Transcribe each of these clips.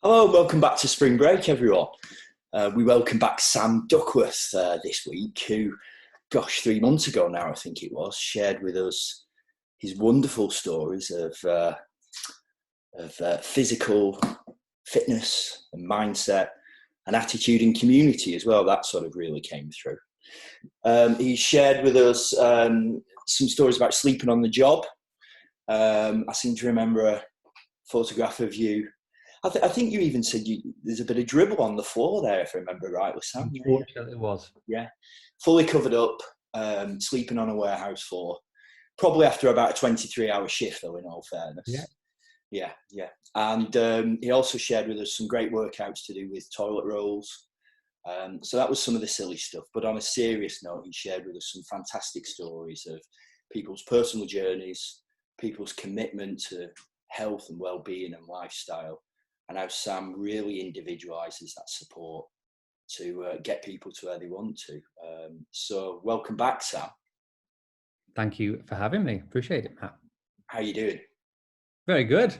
Hello, welcome back to Spring Break, everyone. We welcome back Sam Duckworth this week, who, 3 months ago now, I think it was, shared with us his wonderful stories of physical fitness and mindset and attitude and community as well. That sort of really came through. He shared with us some stories about sleeping on the job. I seem to remember a photograph of you. I think you even said there's a bit of dribble on the floor there, if I remember rightly, Sam. Unfortunately, it was. Yeah. Fully covered up, sleeping on a warehouse floor. Probably after about a 23-hour shift, though, in all fairness. Yeah. And he also shared with us some great workouts to do with toilet rolls. So that was some of the silly stuff. But on a serious note, he shared with us some fantastic stories of people's personal journeys, people's commitment to health and well-being and lifestyle, and how Sam really individualises that support to get people to where they want to. So welcome back, Sam. Thank you for having me. Appreciate it, Matt. How are you doing? Very good.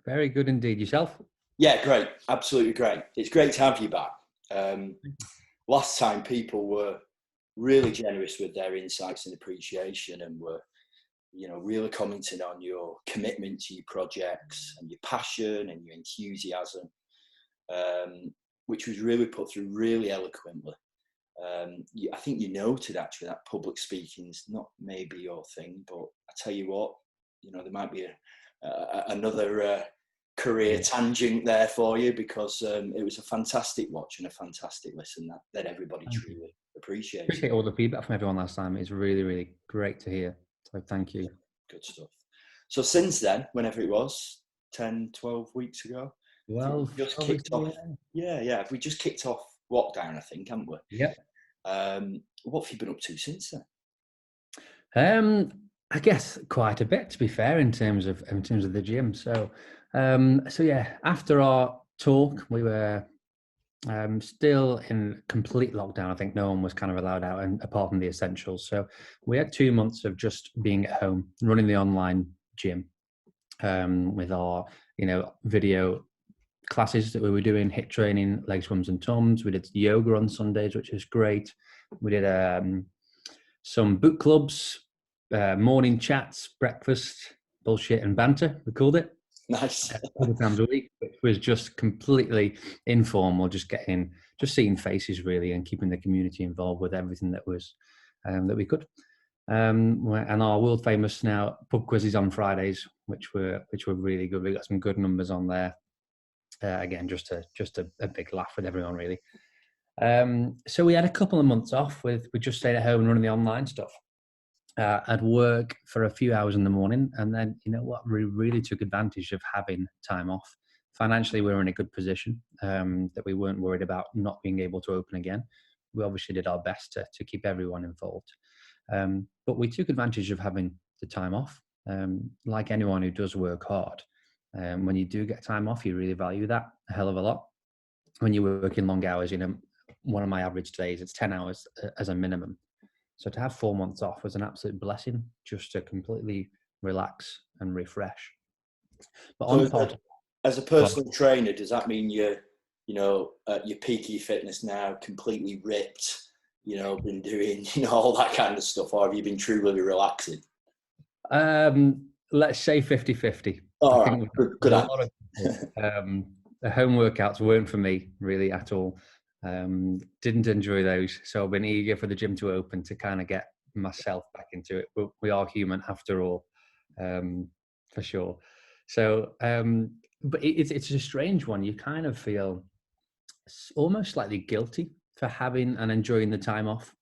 Very good indeed. Yourself? Yeah, great. Absolutely great. It's great to have you back. Last time people were really generous with their insights and appreciation and were really commenting on your commitment to your projects and your passion and your enthusiasm, which was really put through really eloquently. I think you noted actually that public speaking is not maybe your thing, but I tell you what, there might be another career tangent there for you, because it was a fantastic watch and a fantastic listen that everybody truly appreciated. Appreciate all the feedback from everyone last time. It's really, really great to hear. So thank you. Good stuff. So since then, whenever it was, 10, 12 weeks ago, well, just kicked off. Yeah. We just kicked off lockdown, I think, haven't we? Yeah. What have you been up to since then? I guess quite a bit, to be fair, in terms of the gym. So yeah, after our talk, we were still in complete lockdown. I think no one was kind of allowed out, and apart from the essentials. So we had 2 months of just being at home, running the online gym with our video classes that we were doing, HIIT training, leg swims and tums. We did yoga on Sundays, which is great. We did some book clubs, morning chats, breakfast, bullshit and banter, we called it. Nice. A couple times a week, which was just completely informal, just seeing faces really, and keeping the community involved with everything that was that we could. And our world famous now pub quizzes on Fridays, which were really good. We got some good numbers on there. Again, just a big laugh with everyone really. So we had a couple of months off we just stayed at home and running the online stuff. I'd work for a few hours in the morning, and then we really took advantage of having time off. Financially, we were in a good position that we weren't worried about not being able to open again. We obviously did our best to keep everyone involved, but we took advantage of having the time off. Like anyone who does work hard, when you do get time off, you really value that a hell of a lot. When you're working long hours, one of my average days, it's 10 hours as a minimum. So to have 4 months off was an absolute blessing, just to completely relax and refresh. But as a personal trainer, does that mean you're at your peaky fitness now, completely ripped, been doing all that kind of stuff, or have you been truly relaxing? Let's say 50-50. All right, good. The home workouts weren't for me really at all. Didn't enjoy those, so I've been eager for the gym to open to kind of get myself back into it. But we are human after all, for sure. So, but it's a strange one. You kind of feel almost slightly guilty for having and enjoying the time off.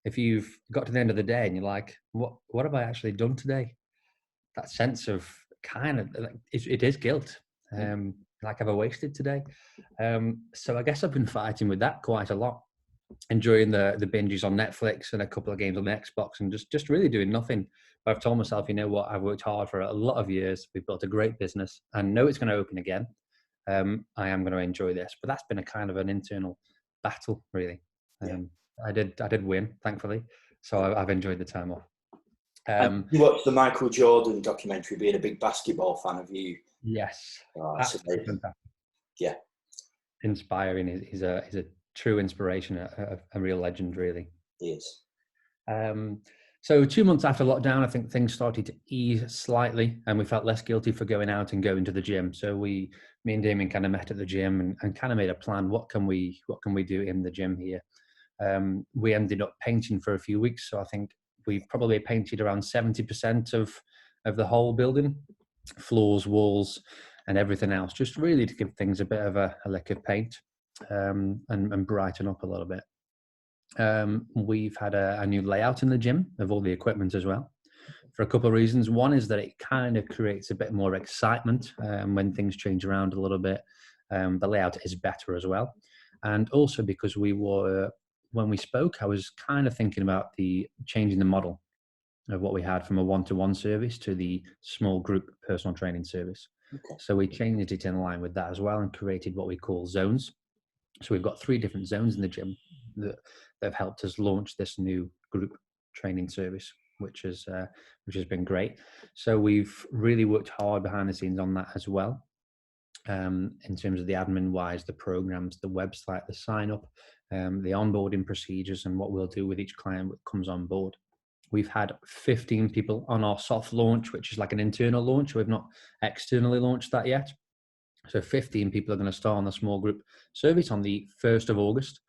If you've got to the end of the day and you're like, what have I actually done today? That sense of kind of it is guilt. Like, have I wasted today? So I guess I've been fighting with that quite a lot, enjoying the binges on Netflix and a couple of games on the Xbox, and just really doing nothing. But I've told myself, I've worked hard for a lot of years. We've built a great business. I know it's going to open again. I am going to enjoy this, but that's been a kind of an internal battle, really. I did win, thankfully, so I've enjoyed the time off. You watched the Michael Jordan documentary, being a big basketball fan, have you? Yes. Oh, Yeah. Inspiring. He's a true inspiration, a real legend, really. He is. So 2 months after lockdown, I think things started to ease slightly, and we felt less guilty for going out and going to the gym. So me and Damien kind of met at the gym and kind of made a plan. What can we do in the gym here? We ended up painting for a few weeks. So I think we probably painted around 70% of the whole building, floors, walls, and everything else, just really to give things a bit of a lick of paint, and brighten up a little bit. We've had a new layout in the gym of all the equipment as well, for a couple of reasons. One is that it kind of creates a bit more excitement when things change around a little bit. The layout is better as well. And also because when we spoke, I was kind of thinking about changing the model of what we had from a one-to-one service to the small group personal training service. Okay. So we changed it in line with that as well and created what we call zones. So we've got 3 different zones in the gym that have helped us launch this new group training service, which has been great. So we've really worked hard behind the scenes on that as well, in terms of the admin wise, the programs, the website, the sign up, the onboarding procedures, and what we'll do with each client that comes on board. We've had 15 people on our soft launch, which is like an internal launch. We've not externally launched that yet. So 15 people are going to start on the small group service on the 1st of August.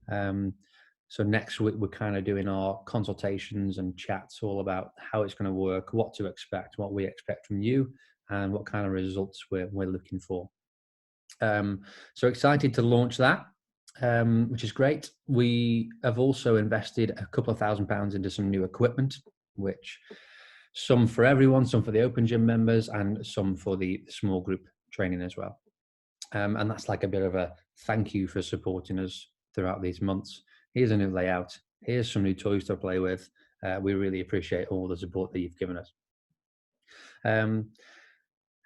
So next week, we're kind of doing our consultations and chats all about how it's going to work, what to expect, what we expect from you, and what kind of results we're looking for. So excited to launch that, which is great. We have also invested a couple of £1,000 into some new equipment, which some for everyone, some for the open gym members, and some for the small group training as well. And that's like a bit of a thank you for supporting us throughout these months. Here's a new layout. Here's some new toys to play with. We really appreciate all the support that you've given us.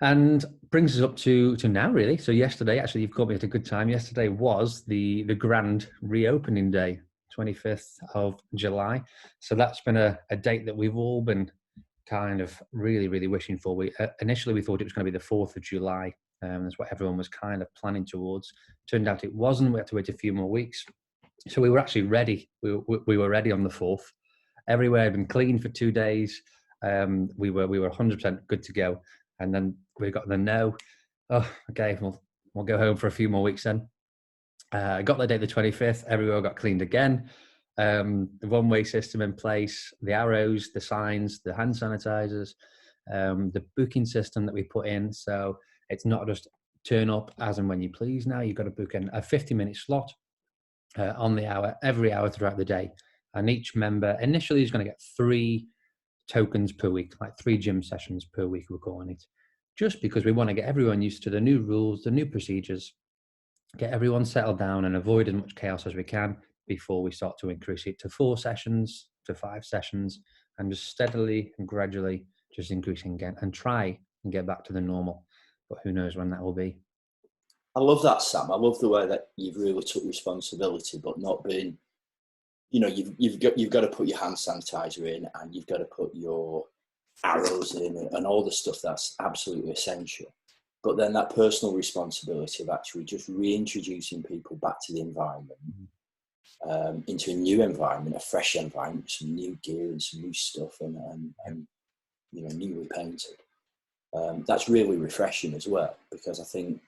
And brings us up to now, really. So yesterday, actually, you've caught me at a good time. Yesterday was the grand reopening day, 25th of July. So that's been a date that we've all been kind of really, really wishing for. Initially, we thought it was going to be the 4th of July. That's what everyone was kind of planning towards. Turned out it wasn't. We had to wait a few more weeks. So we were actually ready. We were ready on the 4th. Everywhere had been cleaned for 2 days. We were 100% good to go. And then we got the no. Oh, okay, we'll go home for a few more weeks then. Got the date the 25th. Everywhere got cleaned again. The one-way system in place, the arrows, the signs, the hand sanitizers, the booking system that we put in. So it's not just turn up as and when you please. Now you've got to book in a 50-minute slot on the hour, every hour throughout the day. And each member initially is going to get 3 tokens per week, like 3 gym sessions per week, we're calling it, just because we want to get everyone used to the new rules, the new procedures, get everyone settled down and avoid as much chaos as we can before we start to increase it to 4 sessions, to 5 sessions, and just steadily and gradually just increasing again and try and get back to the normal. But who knows when that will be. I love that, Sam. I love the way that you've really took responsibility, but not being, you've got to put your hand sanitizer in, and you've got to put your arrows in, and all the stuff that's absolutely essential. But then that personal responsibility of actually just reintroducing people back to the environment, into a new environment, a fresh environment, some new gear and some new stuff, and newly painted. That's really refreshing as well, because I think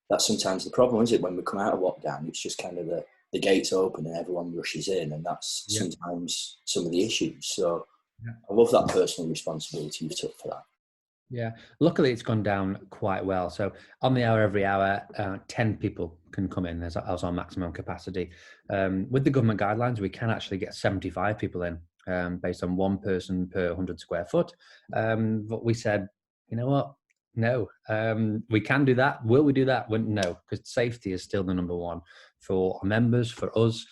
that's sometimes the problem, is it? When we come out of lockdown, it's just kind of the gates open and everyone rushes in, and that's sometimes some of the issues. So I love that personal responsibility you took for that. Yeah, luckily it's gone down quite well. So on the hour, every hour, 10 people can come in as our maximum capacity. With the government guidelines, we can actually get 75 people in, based on 1 person per 100 square foot. But we said, you know what? No, we can do that. Will we do that? Well, no, because safety is still the number one for our members, for us.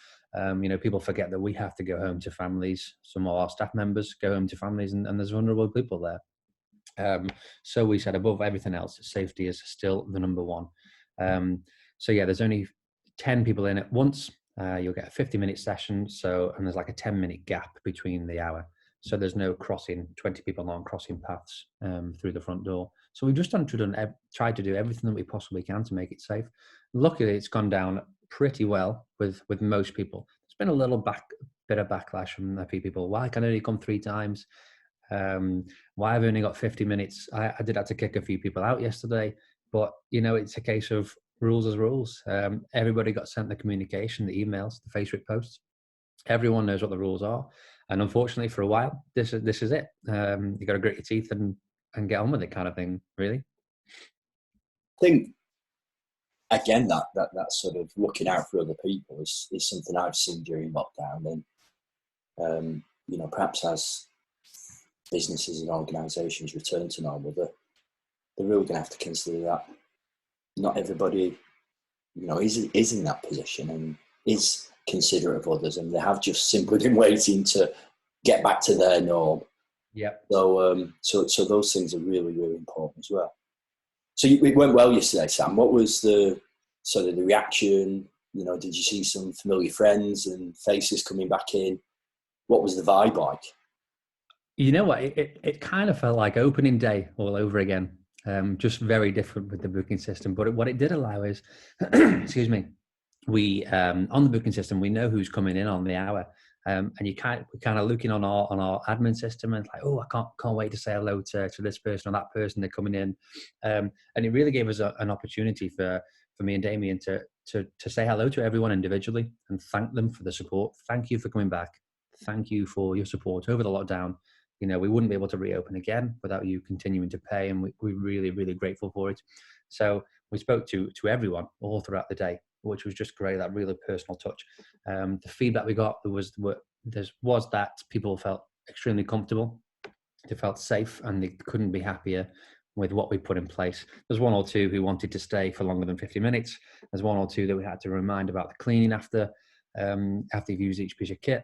People forget that we have to go home to families. Some of our staff members go home to families, and there's vulnerable people there. So we said, above everything else, safety is still the number one. So yeah, there's only 10 people in at once. You'll get a 50-minute session. And there's like a 10-minute gap between the hour. So there's no crossing, 20 people aren't crossing paths through the front door. So we've just tried to do everything that we possibly can to make it safe. Luckily, it's gone down pretty well with most people. There's been a little bit of backlash from a few people. Why can I only come 3 times? Why I've only got 50 minutes? I did have to kick a few people out yesterday, but it's a case of rules as rules. Everybody got sent the communication, the emails, the Facebook posts. Everyone knows what the rules are, and unfortunately, for a while, this is it. You got to grit your teeth and get on with it, kind of thing. Really, I think again that sort of looking out for other people is something I've seen during lockdown, and perhaps as businesses and organisations return to normal, they're really going to have to consider that not everybody, is in that position and is considerate of others, and they have just simply been waiting to get back to their norm. Yeah. So those things are really, really important as well. So it went well yesterday, Sam. What was the sort of the reaction? Did you see some familiar friends and faces coming back in? What was the vibe like? You know what? It kind of felt like opening day all over again. Just very different with the booking system. But what it did allow is, excuse me, we on the booking system we know who's coming in on the hour, and we're kind of looking on our admin system and like, oh, I can't wait to say hello to this person or that person. They're coming in, and it really gave us an opportunity for me and Damien to say hello to everyone individually and thank them for the support. Thank you for coming back. Thank you for your support over the lockdown. We wouldn't be able to reopen again without you continuing to pay, and we're really, really grateful for it. So we spoke to everyone all throughout the day, which was just great, that really personal touch. The feedback we got was that people felt extremely comfortable, they felt safe, and they couldn't be happier with what we put in place. There's 1 or 2 who wanted to stay for longer than 50 minutes. There's 1 or 2 that we had to remind about the cleaning after you've used each piece of kit.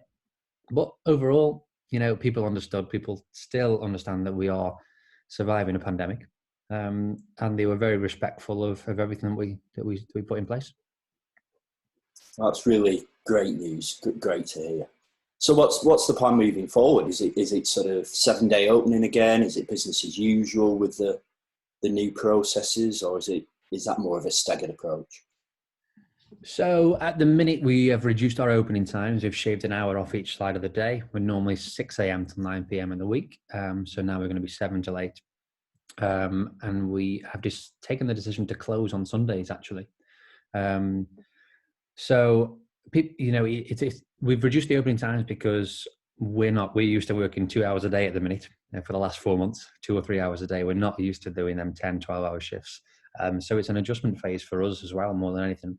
But overall, people understood. People still understand that we are surviving a pandemic, and they were very respectful of everything that we put in place. That's really great news. Great to hear. So what's the plan moving forward? Is it sort of 7-day opening again? Is it business as usual with the new processes, or is that more of a staggered approach? So at the minute, we have reduced our opening times. We've shaved an hour off each side of the day. We're normally 6 a.m. to 9 p.m. in the week. So now we're going to be 7 till 8. And we have just taken the decision to close on Sundays, actually. So, we've reduced the opening times because we're used to working 2 hours a day at the minute for the last 4 months, 2 or 3 hours a day. We're not used to doing them 10, 12-hour shifts. So it's an adjustment phase for us as well, more than anything.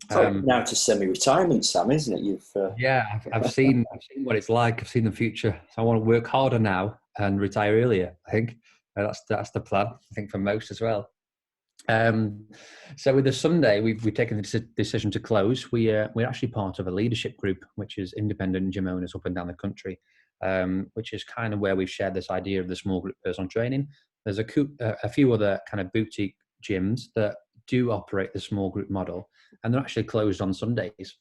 Now to semi-retirement, Sam, isn't it? Yeah, I've seen what it's like. I've seen the future. So I want to work harder now and retire earlier. I think that's the plan. I think for most as well. So with the Sunday, we've taken the decision to close. We're actually part of a leadership group, which is independent gym owners up and down the country, which is kind of where we've shared this idea of the small group personal training. There's a few other kind of boutique gyms that do operate the small group model, and they're actually closed on Sundays.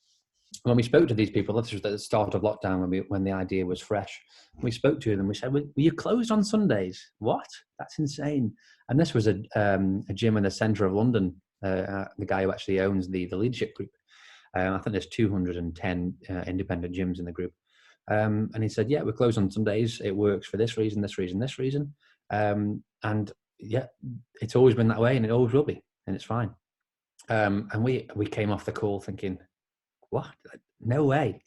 When we spoke to these people, this was at the start of lockdown when the idea was fresh. We spoke to them. We said, "Were you closed on Sundays? What? That's insane!" And this was a gym in the centre of London. The guy who actually owns the leadership group. I think there's 210 independent gyms in the group. And he said, "Yeah, we're closed on Sundays. It works for this reason, this reason, this reason." And yeah, it's always been that way, and it always will be, and it's fine. And we came off the call thinking, what? No way.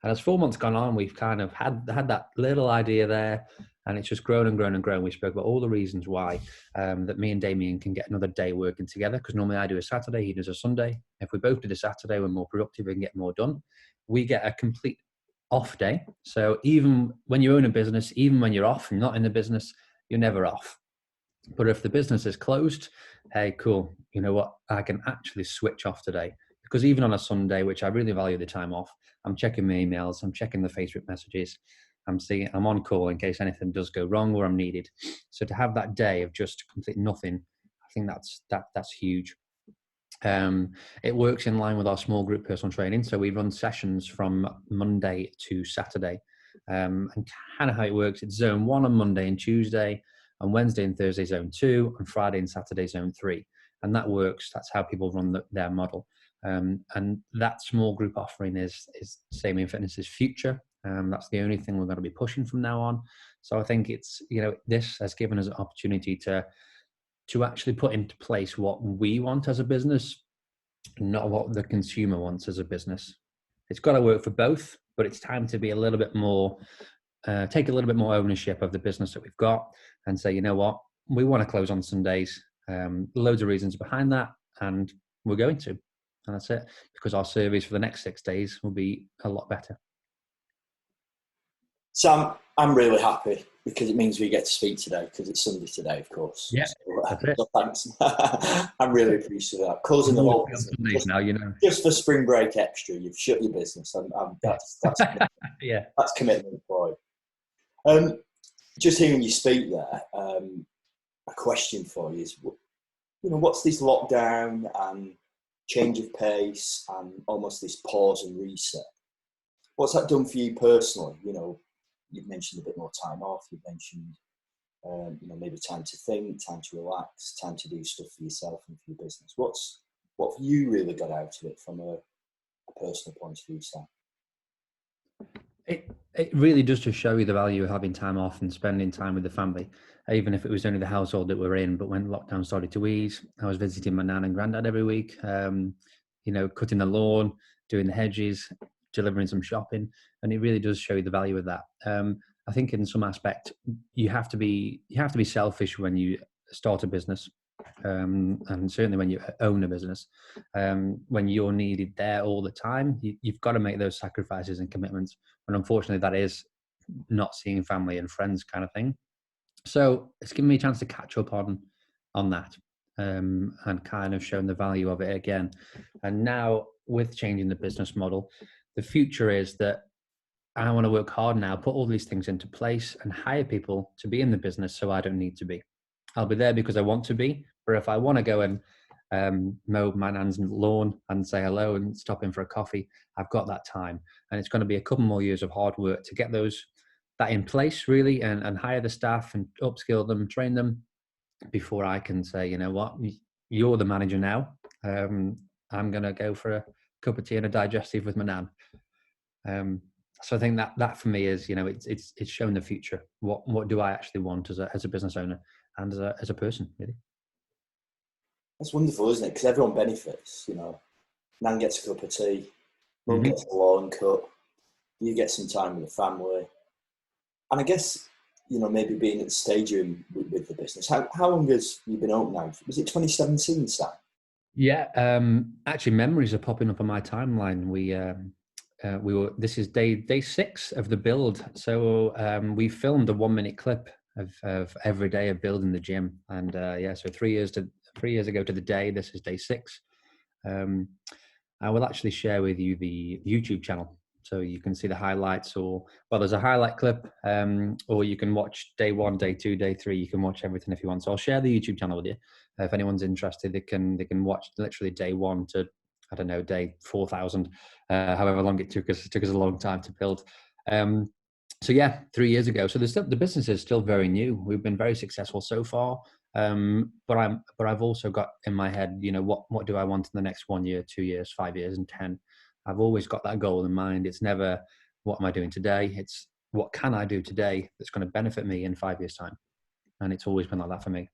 And as 4 months gone on, we've kind of had that little idea there, and it's just grown and grown and grown. We spoke about all the reasons why that me and Damien can get another day working together, because normally I do a Saturday, he does a Sunday. If we both do the Saturday, we're more productive and get more done. We get a complete off day. So even when you own a business, even when you're off and not in the business, you're never off. But if the business is closed, hey, cool. You know what? I can actually switch off today. Because even on a Sunday, which I really value the time off, I'm checking my emails, I'm checking the Facebook messages, I'm on call in case anything does go wrong or I'm needed. So to have that day of just complete nothing, I think that's huge. It works in line with our small group personal training. So we run sessions from Monday to Saturday. And kind of how it works, it's zone 1 on Monday and Tuesday, On Wednesday and Thursday, zone 2, on Friday and Saturday, zone 3. And that works. That's how people run their model. And that small group offering is Samian Fitness's future. That's the only thing we're going to be pushing from now on. So I think it's, this has given us an opportunity to actually put into place what we want as a business, not what the consumer wants as a business. It's got to work for both, but it's time to be a little bit more, take a little bit more ownership of the business that we've got and say, you know what, we want to close on Sundays. Loads of reasons behind that, and we're going to. And that's it, because our surveys for the next 6 days will be a lot better. Sam, I'm really happy because it means we get to speak today, because it's Sunday today, of course. Yeah, that's it. So thanks. I'm really appreciative of that. Closing the whole business. Now, just for spring break extra, you've shut your business. That's yeah, that's commitment for you. Just hearing you speak there, a question for you is, what's this lockdown and change of pace and almost this pause and reset? What's that done for you personally? You've mentioned a bit more time off. You've mentioned, maybe time to think, time to relax, time to do stuff for yourself and for your business. What have you really got out of it from a personal point of view, Sam? It really does just show you the value of having time off and spending time with the family, even if it was only the household that we're in. But when lockdown started to ease, I was visiting my nan and granddad every week, cutting the lawn, doing the hedges, delivering some shopping, and it really does show you the value of that. I think in some aspect you have to be selfish when you start a business, and certainly when you own a business. When you're needed there all the time, you've got to make those sacrifices and commitments, and unfortunately that is not seeing family and friends kind of thing. So it's given me a chance to catch up on that, and kind of shown the value of it again. And now with changing the business model, the future is that I want to work hard now, put all these things into place and hire people to be in the business so I don't need to be. I'll be there because I want to be, but if I want to go and mow my nan's lawn and say hello and stop in for a coffee, I've got that time. And it's going to be a couple more years of hard work to get that in place really, and hire the staff and upskill them, train them, before I can say, you know what, you're the manager now. I'm going to go for a cup of tea and a digestive with my nan. So I think that for me is, it's shown the future. What do I actually want as a business owner and as a person, really? That's wonderful, isn't it? Because everyone benefits. Nan gets a cup of tea, mum gets a lawn cut, you get some time with the family, and I guess maybe being at the stage you're in with the business. How long has you been open now? Was it 2017, Sam? Yeah, actually, memories are popping up on my timeline. This is day 6 of the build. So we filmed a 1-minute clip of every day of building the gym, and so 3 years ago to the day. This is day 6. I will actually share with you the YouTube channel, so you can see the highlights, there's a highlight clip, or you can watch day 1, day 2, day 3. You can watch everything if you want. So I'll share the YouTube channel with you. If anyone's interested, they can watch literally day 1 to, I don't know, day 4,000, however long it took us. It took us a long time to build. So yeah, 3 years ago. So the business is still very new. We've been very successful so far. But I've also got in my head, what do I want in the next 1 year, 2 years, 5 years, and 10? I've always got that goal in mind. It's never what am I doing today? It's what can I do today that's going to benefit me in 5 years' time? And it's always been like that for me.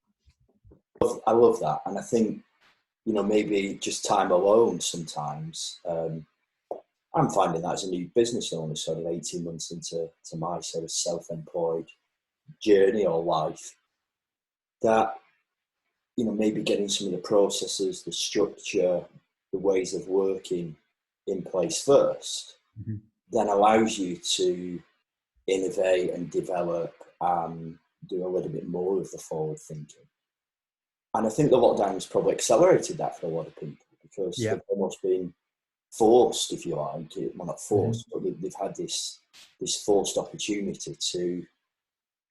I love that. And I think, maybe just time alone sometimes. I'm finding that as a new business owner, sort of 18 months into my sort of self-employed journey or life, that, maybe getting some of the processes, the structure, the ways of working in place first, then allows you to innovate and develop and do a little bit more of the forward thinking. And I think the lockdown has probably accelerated that for a lot of people, because they've almost been forced, if you like, well, not forced, but they've had this forced opportunity to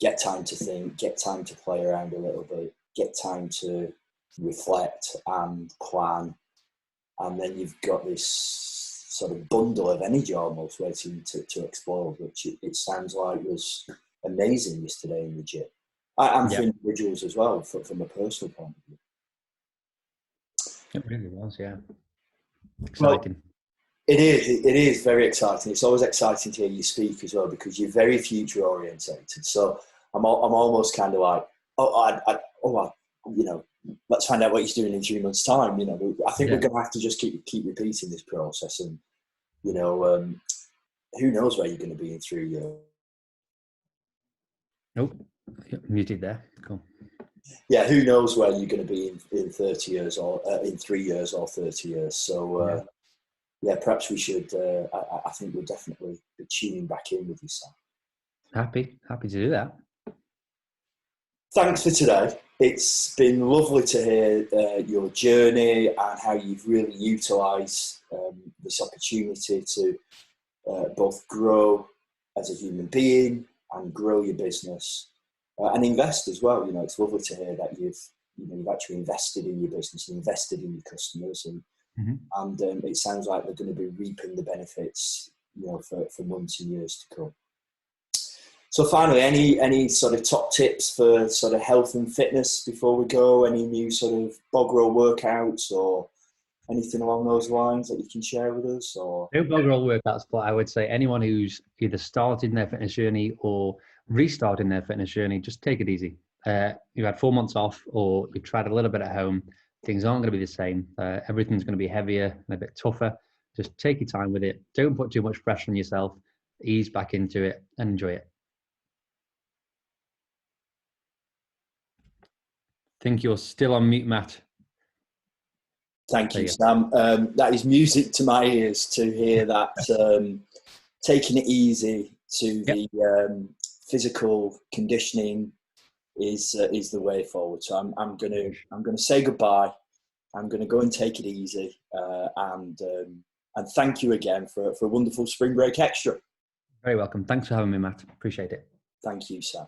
get time to think, get time to play around a little bit, get time to reflect and plan. And then you've got this sort of bundle of energy almost waiting to explode, which it sounds like was amazing yesterday in the gym. and for Yeah, individuals as well, from a personal point of view. it really was. Yeah, Well, exciting. it is. It is very exciting. It's always exciting to hear you speak as well, because you're very future orientated. So I'm almost kind of like, you know, let's find out what he's doing in 3 months' time. You know, I think Yeah. we're going to have to just keep repeating this process, and you know, who knows where you're going to be in 3 years. Nope. Muted there. Cool. Yeah, who knows where you're going to be in 30 years, or in 3 years or 30 years. So yeah, perhaps we should. I think we'll definitely be tuning back in with you, Sam. Happy to do that. Thanks for today. It's been lovely to hear your journey and how you've really utilised this opportunity to both grow as a human being and grow your business and invest as well. You know, it's lovely to hear that you've actually invested in your business and invested in your customers, and it sounds like they're going to be reaping the benefits, you know, for months and years to come. So finally, any sort of top tips for sort of health and fitness before we go? Any new sort of bog roll workouts or anything along those lines that you can share with us? Or No bog roll workouts, but I would say anyone who's either started their fitness journey or restarting their fitness journey, just take it easy. You had 4 months off, or you tried a little bit at home. Things aren't going to be the same. Everything's going to be heavier and a bit tougher. Just take your time with it. Don't put too much pressure on yourself. Ease back into it and enjoy it. Think you're still on mute, Matt. thank you, Sam. That is music to my ears to hear that. Taking it easy to the physical conditioning is the way forward. So I'm gonna say goodbye. I'm gonna go and take it easy, and thank you again for a wonderful Spring Break Extra. Very welcome. Thanks for having me, Matt. Appreciate it. Thank you, Sam.